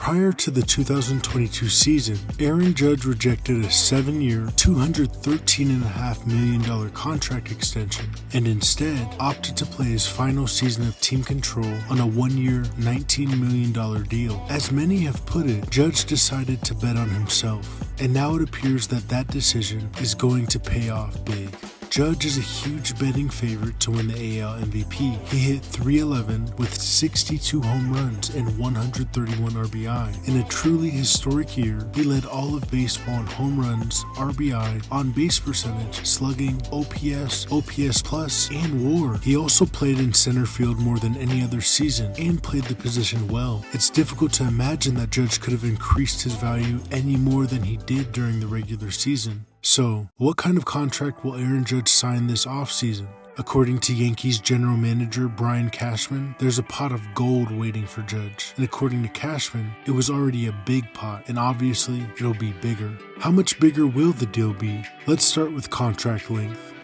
Prior to the 2022 season, Aaron Judge rejected a 7-year, $213.5 million contract extension and instead opted to play his final season of team control on a 1-year, $19 million deal. As many have put it, Judge decided to bet on himself, and now it appears that that decision is going to pay off big. Judge is a huge betting favorite to win the AL MVP. He hit .311 with 62 home runs and 131 RBI. In a truly historic year, he led all of baseball in home runs, RBI, on-base percentage, slugging, OPS, OPS plus, and WAR. He also played in center field more than any other season and played the position well. It's difficult to imagine that Judge could have increased his value any more than he did during the regular season. So, what kind of contract will Aaron Judge sign this offseason? According to Yankees general manager Brian Cashman, there's a pot of gold waiting for Judge. And according to Cashman, it was already a big pot, and obviously it'll be bigger. How much bigger will the deal be? Let's start with contract length.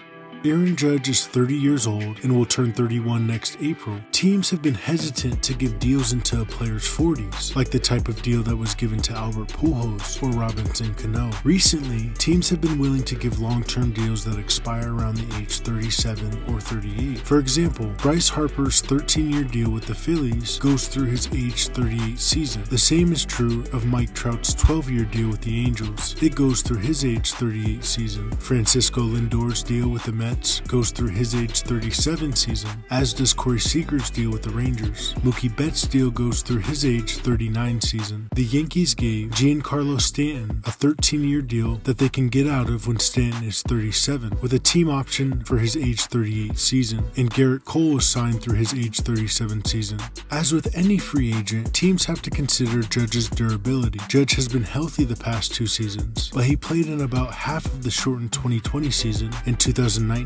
Aaron Judge is 30 years old and will turn 31 next April. Teams have been hesitant to give deals into a player's 40s, like the type of deal that was given to Albert Pujols or Robinson Cano. Recently, teams have been willing to give long-term deals that expire around the age 37 or 38. For example, Bryce Harper's 13-year deal with the Phillies goes through his age 38 season. The same is true of Mike Trout's 12-year deal with the Angels. It goes through his age 38 season. Francisco Lindor's deal with the Mets goes through his age 37 season, as does Corey Seager's deal with the Rangers. Mookie Betts' deal goes through his age 39 season. The Yankees gave Giancarlo Stanton a 13-year deal that they can get out of when Stanton is 37, with a team option for his age 38 season, and Garrett Cole was signed through his age 37 season. As with any free agent, teams have to consider Judge's durability. Judge has been healthy the past 2 seasons, but he played in about half of the shortened 2020 season. In 2019,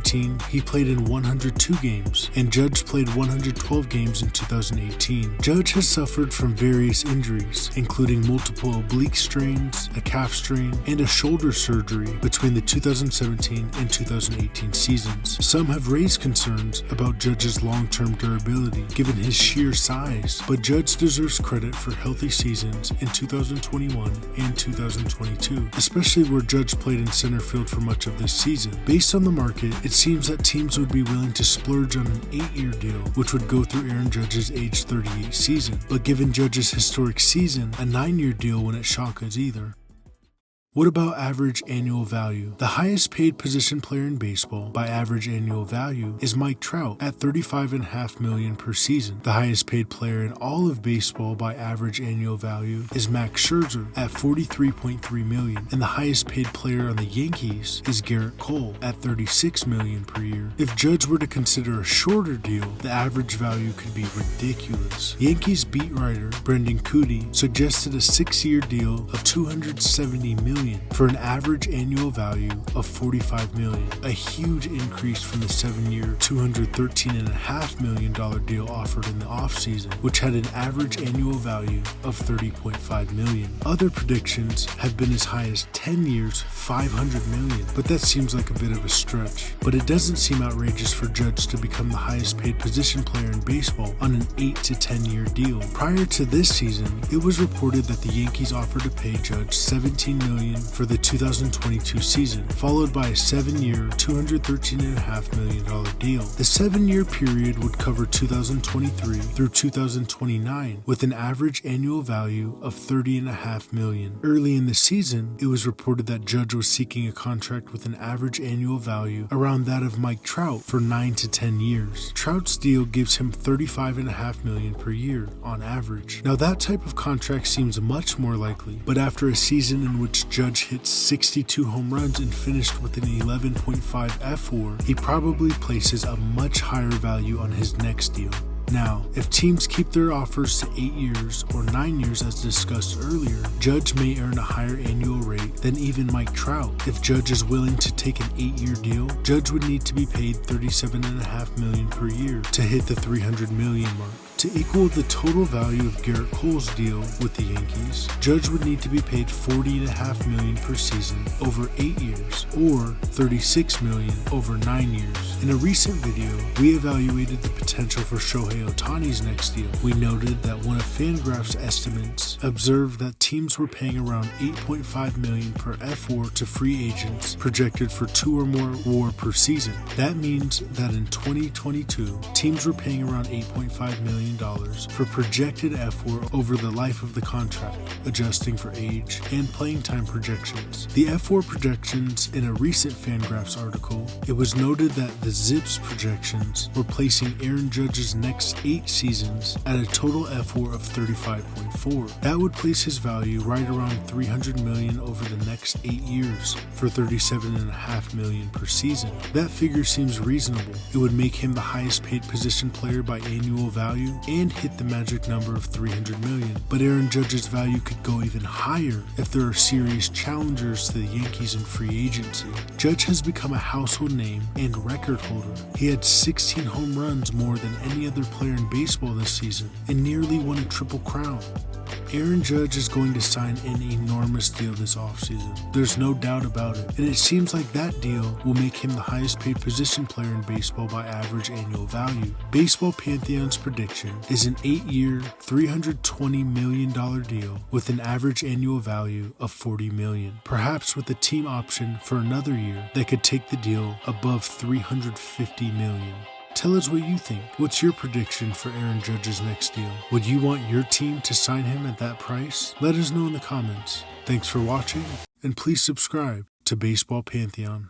he played in 102 games, and Judge played 112 games in 2018. Judge has suffered from various injuries, including multiple oblique strains, a calf strain, and a shoulder surgery between the 2017 and 2018 seasons. Some have raised concerns about Judge's long-term durability, given his sheer size, but Judge deserves credit for healthy seasons in 2021 and 2022, especially where Judge played in center field for much of this season. Based on the market, it seems that teams would be willing to splurge on an 8-year deal, which would go through Aaron Judge's age 38 season. But given Judge's historic season, a 9-year deal wouldn't shock us either. What about average annual value? The highest paid position player in baseball by average annual value is Mike Trout at $35.5 million per season. The highest paid player in all of baseball by average annual value is Max Scherzer at $43.3 million, and the highest paid player on the Yankees is Garrett Cole at $36 million per year. If Judge were to consider a shorter deal, the average value could be ridiculous. Yankees beat writer Brendan Kuty suggested a 6-year deal of $270 million for an average annual value of $45 million, a huge increase from the 7-year, $213.5 million deal offered in the offseason, which had an average annual value of $30.5 million. Other predictions have been as high as 10 years, $500 million, but that seems like a bit of a stretch. But it doesn't seem outrageous for Judge to become the highest paid position player in baseball on an 8 to 10-year deal. Prior to this season, it was reported that the Yankees offered to pay Judge $17 million for the 2022 season, followed by a 7-year, $213.5 million deal. The 7-year period would cover 2023 through 2029, with an average annual value of $30.5 million. Early in the season, it was reported that Judge was seeking a contract with an average annual value around that of Mike Trout for 9 to 10 years. Trout's deal gives him $35.5 million per year on average. Now that type of contract seems much more likely, but after a season in which Judge hit 62 home runs and finished with an 11.5 F.WAR, he probably places a much higher value on his next deal. Now, if teams keep their offers to 8 years or 9 years as discussed earlier, Judge may earn a higher annual rate than even Mike Trout. If Judge is willing to take an 8-year deal, Judge would need to be paid $37.5 million per year to hit the $300 million mark. To equal the total value of Garrett Cole's deal with the Yankees, Judge would need to be paid $40.5 million per season over 8 years, or $36 million over 9 years. In a recent video, we evaluated the potential for Shohei Ohtani's next deal. We noted that one of Fangraph's estimates observed that teams were paying around $8.5 million per F4 to free agents projected for 2 or more WAR per season. That means that in 2022, teams were paying around $8.5 million for projected F4 over the life of the contract, adjusting for age and playing time projections. The F4 projections in a recent Fangraphs article, it was noted that the ZiPS projections were placing Aaron Judge's next 8 seasons at a total F4 of 35.4. That would place his value right around $300 million over the next 8 years for $37.5 million per season. That figure seems reasonable. It would make him the highest paid position player by annual value and hit the magic number of $300 million. But Aaron Judge's value could go even higher if there are serious challengers to the Yankees in free agency. Judge has become a household name and record holder. He had 16 home runs more than any other player in baseball this season and nearly won a Triple Crown. Aaron Judge is going to sign an enormous deal this offseason. There's no doubt about it. And it seems like that deal will make him the highest paid position player in baseball by average annual value. Baseball Pantheon's prediction is an 8-year, $320 million deal with an average annual value of $40 million, perhaps with a team option for another year that could take the deal above $350 million. Tell us what you think. What's your prediction for Aaron Judge's next deal? Would you want your team to sign him at that price? Let us know in the comments. Thanks for watching, and please subscribe to Baseball Pantheon.